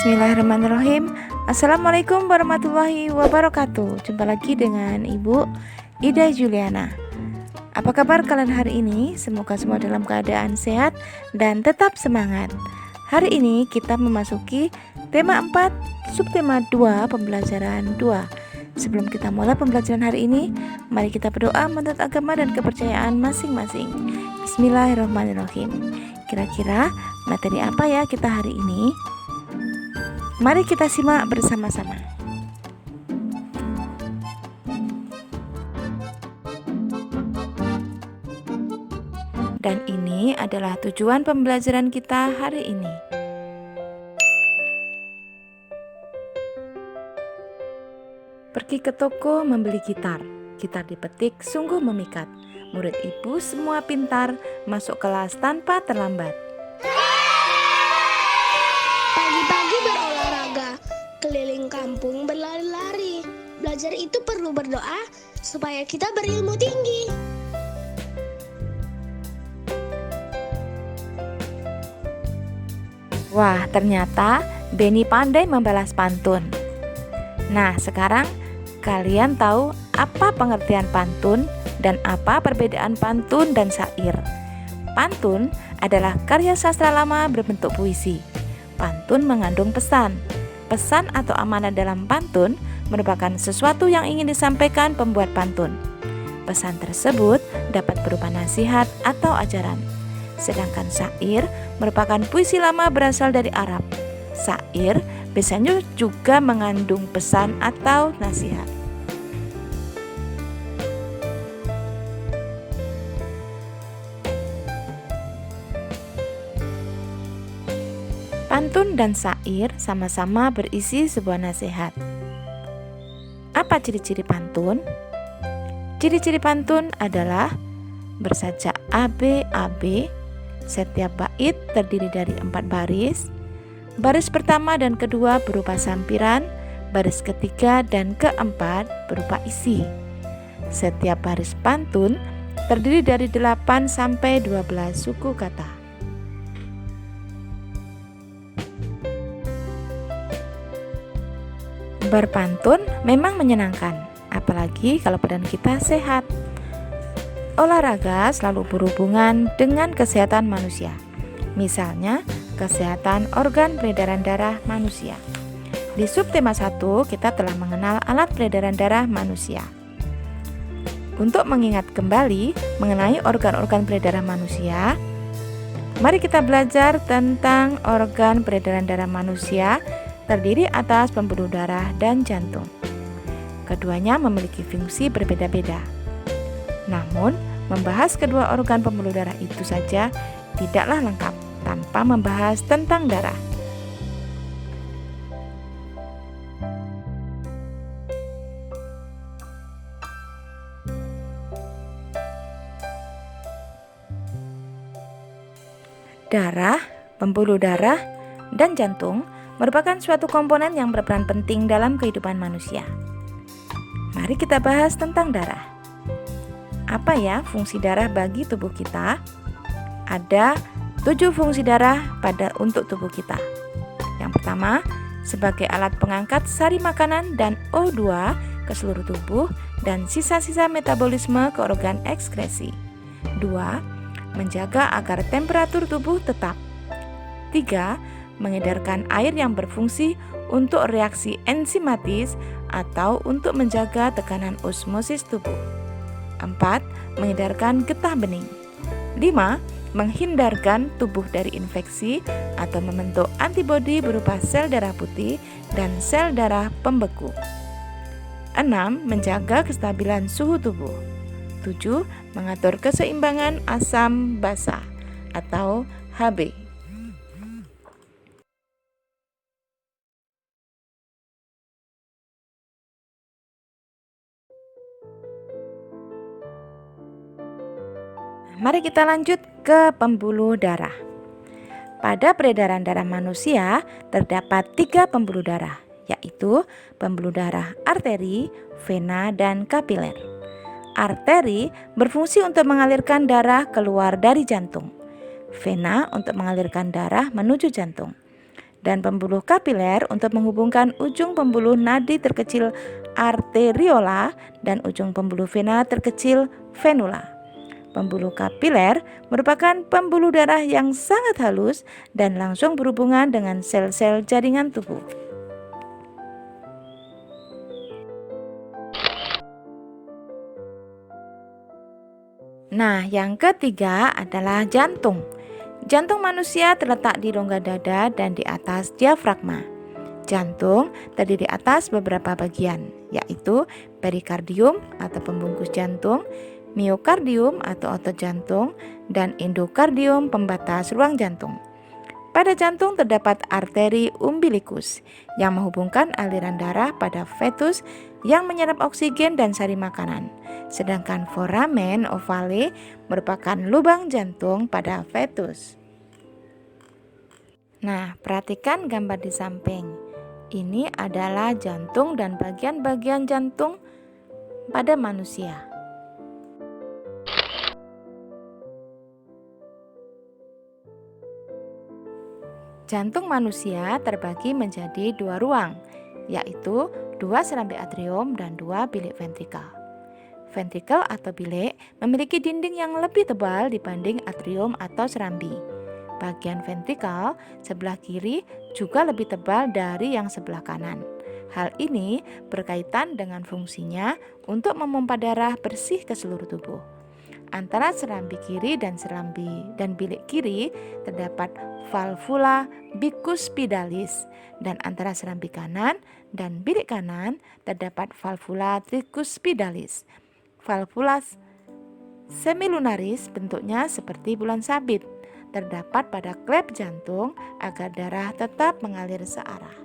Bismillahirrahmanirrahim. Assalamualaikum warahmatullahi wabarakatuh. Jumpa lagi dengan Ibu Ida Juliana. Apa kabar kalian hari ini? Semoga semua dalam keadaan sehat dan tetap semangat. Hari ini kita memasuki tema 4, subtema 2, pembelajaran 2. Sebelum kita mulai pembelajaran hari ini, mari kita berdoa menurut agama dan kepercayaan masing-masing. Bismillahirrahmanirrahim. Kira-kira materi apa ya kita hari ini? Mari kita simak bersama-sama. Dan ini adalah tujuan pembelajaran kita hari ini. Pergi ke toko membeli gitar. Gitar dipetik sungguh memikat. Murid ibu semua pintar, masuk kelas tanpa terlambat. Pagi-pagi berolahraga, keliling kampung berlari-lari. Belajar itu perlu berdoa supaya kita berilmu tinggi. Wah, ternyata Beni pandai membalas pantun. Nah, sekarang kalian tahu apa pengertian pantun dan apa perbedaan pantun dan syair. Pantun adalah karya sastra lama berbentuk puisi. Pantun mengandung pesan. Pesan atau amanat dalam pantun merupakan sesuatu yang ingin disampaikan pembuat pantun. Pesan tersebut dapat berupa nasihat atau ajaran. Sedangkan syair merupakan puisi lama berasal dari Arab. Syair biasanya juga mengandung pesan atau nasihat. Pantun dan syair sama-sama berisi sebuah nasihat. Apa ciri-ciri pantun? Ciri-ciri pantun adalah bersajak AB, setiap bait terdiri dari 4 baris. Baris pertama dan kedua berupa sampiran, baris ketiga dan keempat berupa isi. Setiap baris pantun terdiri dari 8 sampai 12 suku kata. Berpantun memang menyenangkan, apalagi kalau badan kita sehat. Olahraga selalu berhubungan dengan kesehatan manusia. Misalnya, kesehatan organ peredaran darah manusia. Di subtema 1, kita telah mengenal alat peredaran darah manusia. Untuk mengingat kembali mengenai organ-organ peredaran manusia, mari kita belajar tentang organ peredaran darah manusia terdiri atas pembuluh darah dan jantung. Keduanya memiliki fungsi berbeda-beda. Namun, membahas kedua organ pembuluh darah itu saja tidaklah lengkap tanpa membahas tentang darah. Darah, pembuluh darah, dan jantung merupakan suatu komponen yang berperan penting dalam kehidupan manusia. Mari kita bahas tentang darah. Apa ya fungsi darah bagi tubuh kita? Ada 7 fungsi darah untuk tubuh kita. Yang pertama, sebagai alat pengangkat sari makanan dan O2 ke seluruh tubuh dan sisa-sisa metabolisme ke organ ekskresi. 2. Menjaga agar temperatur tubuh tetap. 3. Mengedarkan air yang berfungsi untuk reaksi enzimatis atau untuk menjaga tekanan osmosis tubuh. 4. Mengedarkan getah bening. 5. Menghindarkan tubuh dari infeksi atau membentuk antibodi berupa sel darah putih dan sel darah pembeku. 6. Menjaga kestabilan suhu tubuh. 7. Mengatur keseimbangan asam basa atau Hb. Mari kita lanjut ke pembuluh darah. Pada peredaran darah manusia terdapat 3 pembuluh darah, yaitu pembuluh darah arteri, vena, dan kapiler. Arteri berfungsi untuk mengalirkan darah keluar dari jantung. Vena untuk mengalirkan darah menuju jantung. dan pembuluh kapiler untuk menghubungkan ujung pembuluh nadi terkecil arteriola dan ujung pembuluh vena terkecil venula. Pembuluh kapiler merupakan pembuluh darah yang sangat halus dan langsung berhubungan dengan sel-sel jaringan tubuh. Nah, yang ketiga adalah jantung. Jantung manusia terletak di rongga dada dan di atas diafragma. Jantung terdiri atas beberapa bagian, yaitu perikardium atau pembungkus jantung, miokardium atau otot jantung, dan endokardium pembatas ruang jantung. Pada jantung terdapat arteri umbilikus yang menghubungkan aliran darah pada fetus yang menyerap oksigen dan sari makanan. Sedangkan foramen ovale merupakan lubang jantung pada fetus. Nah, perhatikan gambar di samping. Ini adalah jantung dan bagian-bagian jantung pada manusia. Jantung manusia terbagi menjadi dua ruang, yaitu dua serambi atrium dan dua bilik ventrikel. Ventrikel atau bilik memiliki dinding yang lebih tebal dibanding atrium atau serambi. Bagian ventrikel sebelah kiri juga lebih tebal dari yang sebelah kanan. Hal ini berkaitan dengan fungsinya untuk memompa darah bersih ke seluruh tubuh. Antara serambi kiri dan bilik kiri terdapat valvula bicuspidalis, dan antara serambi kanan dan bilik kanan terdapat valvula tricuspidalis. Valvula semilunaris bentuknya seperti bulan sabit, terdapat pada klep jantung agar darah tetap mengalir searah.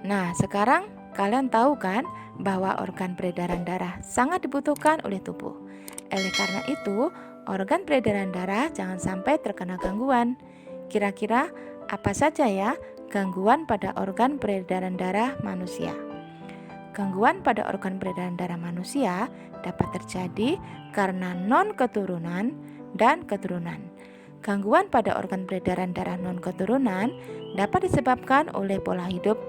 Nah, sekarang kalian tahu kan bahwa organ peredaran darah sangat dibutuhkan oleh tubuh. Oleh karena itu, organ peredaran darah jangan sampai terkena gangguan. Kira-kira apa saja ya gangguan pada organ peredaran darah manusia? Gangguan pada organ peredaran darah manusia dapat terjadi karena non-keturunan dan keturunan. Gangguan pada organ peredaran darah non-keturunan dapat disebabkan oleh pola hidup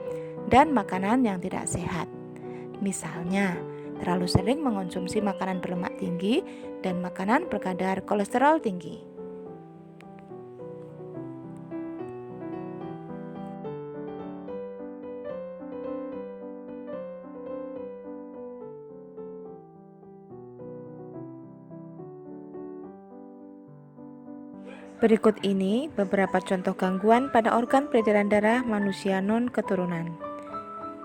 dan makanan yang tidak sehat. Misalnya, terlalu sering mengonsumsi makanan berlemak tinggi dan makanan berkadar kolesterol tinggi. Berikut ini beberapa contoh gangguan pada organ peredaran darah manusia non-keturunan,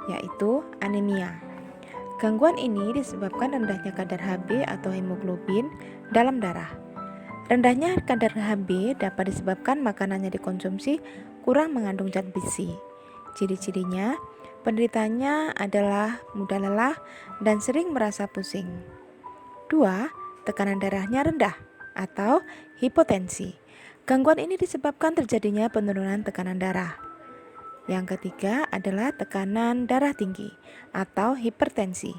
yaitu anemia. Gangguan ini disebabkan rendahnya kadar Hb atau hemoglobin dalam darah. Rendahnya kadar Hb dapat disebabkan makanannya dikonsumsi kurang mengandung zat besi. Ciri-cirinya, penderitanya adalah mudah lelah dan sering merasa pusing. 2. Tekanan darahnya rendah atau hipotensi. Gangguan ini disebabkan terjadinya penurunan tekanan darah. Yang ketiga adalah tekanan darah tinggi atau hipertensi.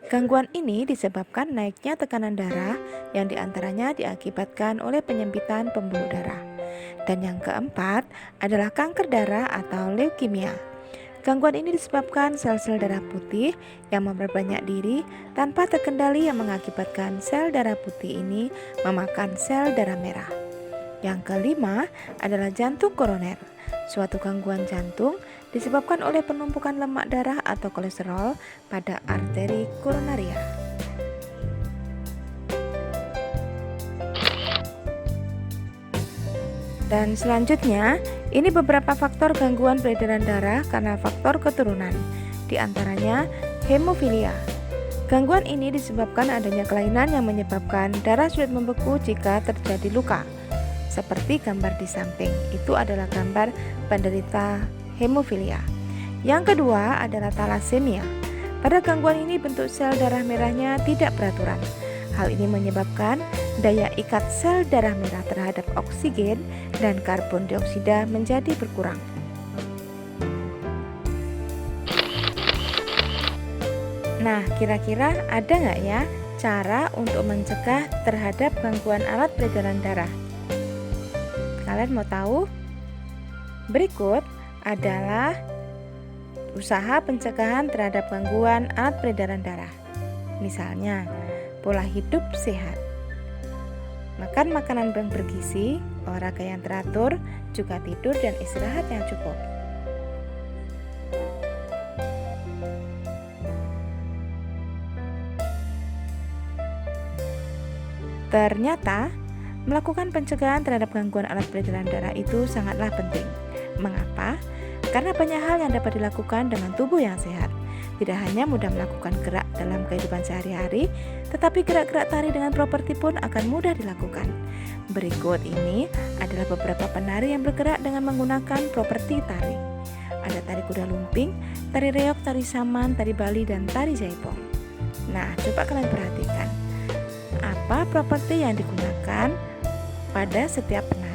Gangguan ini disebabkan naiknya tekanan darah yang diantaranya diakibatkan oleh penyempitan pembuluh darah. Dan yang keempat adalah kanker darah atau leukemia. Gangguan ini disebabkan sel-sel darah putih yang memperbanyak diri tanpa terkendali yang mengakibatkan sel darah putih ini memakan sel darah merah. Yang kelima adalah jantung koroner. Suatu gangguan jantung disebabkan oleh penumpukan lemak darah atau kolesterol pada arteri koronaria. Dan selanjutnya, ini beberapa faktor gangguan peredaran darah karena faktor keturunan, di antaranya hemofilia. Gangguan ini disebabkan adanya kelainan yang menyebabkan darah sulit membeku jika terjadi luka. Seperti gambar di samping, itu adalah gambar penderita hemofilia. Yang kedua adalah talasemia. Pada gangguan ini bentuk sel darah merahnya tidak beraturan. Hal ini menyebabkan daya ikat sel darah merah terhadap oksigen dan karbon dioksida menjadi berkurang. Nah, kira-kira ada nggak ya cara untuk mencegah terhadap gangguan alat peredaran darah. Kalian mau tahu? Berikut adalah usaha pencegahan terhadap gangguan alat peredaran darah. Misalnya, pola hidup sehat, makan makanan yang bergizi, olahraga yang teratur, juga tidur dan istirahat yang cukup. Ternyata, melakukan pencegahan terhadap gangguan alat peredaran darah itu sangatlah penting. Mengapa? Karena banyak hal yang dapat dilakukan dengan tubuh yang sehat. Tidak hanya mudah melakukan gerak dalam kehidupan sehari-hari, tetapi gerak-gerak tari dengan properti pun akan mudah dilakukan. Berikut ini adalah beberapa penari yang bergerak dengan menggunakan properti tari. Ada tari kuda lumping, tari reog, tari saman, tari Bali, dan tari jaipong. Nah, coba kalian perhatikan. Apa properti yang digunakan pada setiap penari?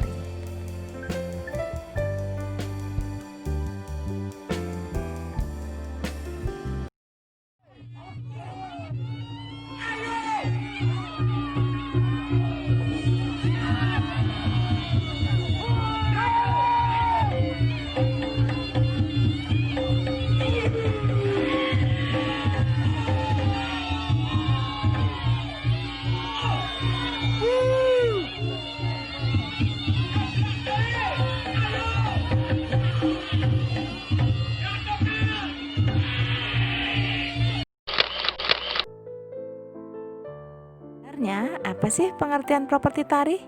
Sebenarnya, apa sih pengertian properti tari?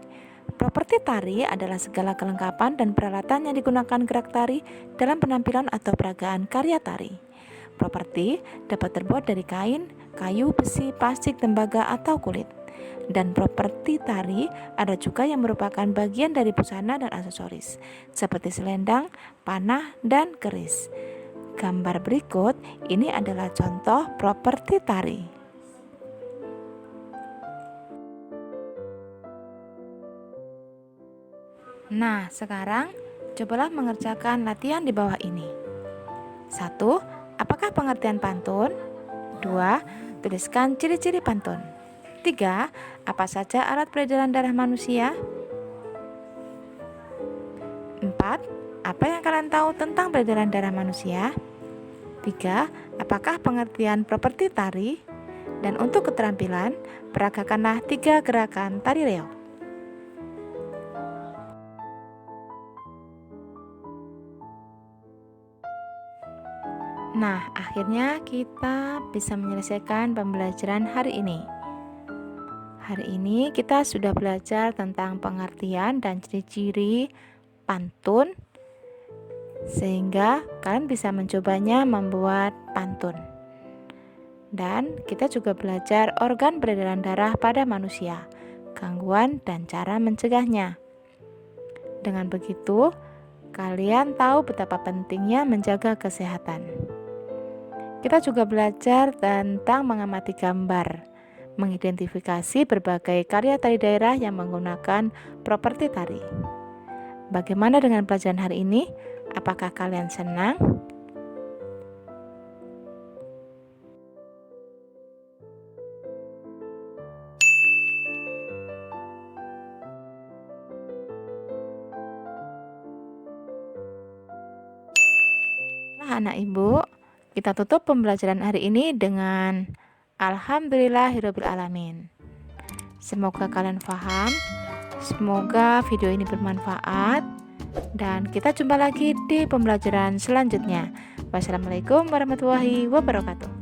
Properti tari adalah segala kelengkapan dan peralatan yang digunakan gerak tari dalam penampilan atau peragaan karya tari. Properti dapat terbuat dari kain, kayu, besi, plastik, tembaga, atau kulit. Dan properti tari ada juga yang merupakan bagian dari busana dan aksesoris, seperti selendang, panah, dan keris. Gambar berikut ini adalah contoh properti tari. Nah, sekarang cobalah mengerjakan latihan di bawah ini. 1. Apakah pengertian pantun? 2. Tuliskan ciri-ciri pantun. 3. Apa saja alat peredaran darah manusia? 4. Apa yang kalian tahu tentang peredaran darah manusia? 3. Apakah pengertian properti tari? Dan untuk keterampilan, peragakanlah 3 gerakan tari reog. Nah, akhirnya kita bisa menyelesaikan pembelajaran hari ini. Hari ini kita sudah belajar tentang pengertian dan ciri-ciri pantun, sehingga kalian bisa mencobanya membuat pantun. Dan kita juga belajar organ peredaran darah pada manusia, gangguan dan cara mencegahnya. Dengan begitu, kalian tahu betapa pentingnya menjaga kesehatan. Kita juga belajar tentang mengamati gambar, mengidentifikasi berbagai karya tari daerah yang menggunakan properti tari. Bagaimana dengan pelajaran hari ini? Apakah kalian senang? Nah, anak ibu, kita tutup pembelajaran hari ini dengan Alhamdulillahirrabbilalamin. Semoga kalian paham, semoga video ini bermanfaat, dan kita jumpa lagi di pembelajaran selanjutnya. Wassalamualaikum warahmatullahi wabarakatuh.